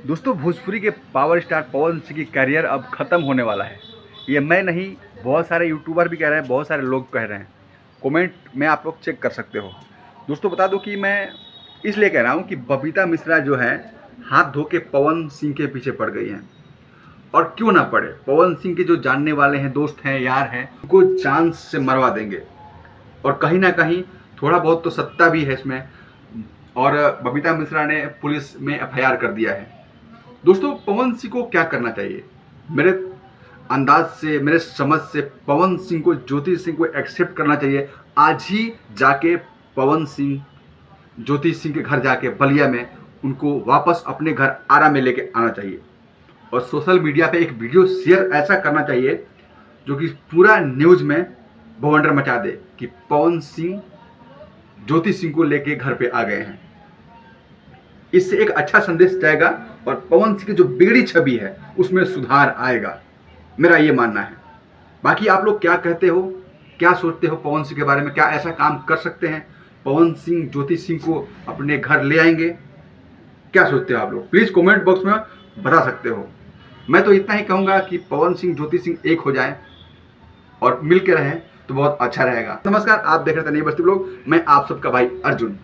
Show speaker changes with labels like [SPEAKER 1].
[SPEAKER 1] दोस्तों, भोजपुरी के power star Pawan Singh की करियर अब ख़त्म होने वाला है। ये मैं नहीं, बहुत सारे यूट्यूबर भी कह रहे हैं, बहुत सारे लोग कह रहे हैं। कमेंट में आप लोग चेक कर सकते हो। दोस्तों, बता दूं कि मैं इसलिए कह रहा हूं कि बबीता मिश्रा जो है, हाथ धो के पवन सिंह के पीछे पड़ गई हैं। और क्यों ना पड़े, पवन सिंह के जो जानने वाले हैं, दोस्त हैं, यार हैं, उनको जान से मरवा देंगे। और कहीं ना कहीं थोड़ा बहुत तो सत्ता भी है इसमें। और बबीता मिश्रा ने पुलिस में एफआईआर कर दिया है। दोस्तों, पवन सिंह को क्या करना चाहिए? मेरे अंदाज से, मेरे समझ से, पवन सिंह को, ज्योति सिंह को एक्सेप्ट करना चाहिए। आज ही जाके पवन सिंह ज्योति सिंह के घर जाके बलिया में उनको वापस अपने घर आरा में लेके आना चाहिए। और सोशल मीडिया पे एक वीडियो शेयर ऐसा करना चाहिए जो कि पूरा न्यूज में बवंडर मचा दे कि पवन सिंह ज्योति सिंह को लेके घर पे आ गए हैं। इससे एक अच्छा संदेश जाएगा और पवन सिंह की जो बिगड़ी छवि है उसमें सुधार आएगा। मेरा ये मानना है। बाकी आप लोग क्या कहते हो, क्या सोचते हो पवन सिंह के बारे में? क्या ऐसा काम कर सकते हैं? पवन सिंह ज्योति सिंह को अपने घर ले आएंगे? क्या सोचते हो आप लोग? प्लीज कमेंट बॉक्स में बता सकते हो। मैं तो इतना ही कहूंगा कि पवन सिंह ज्योति सिंह एक हो जाए और मिलकर रहें तो बहुत अच्छा रहेगा। नमस्कार, आप देख रहे थे नई बस्ती ब्लॉग। मैं आप सबका भाई अर्जुन।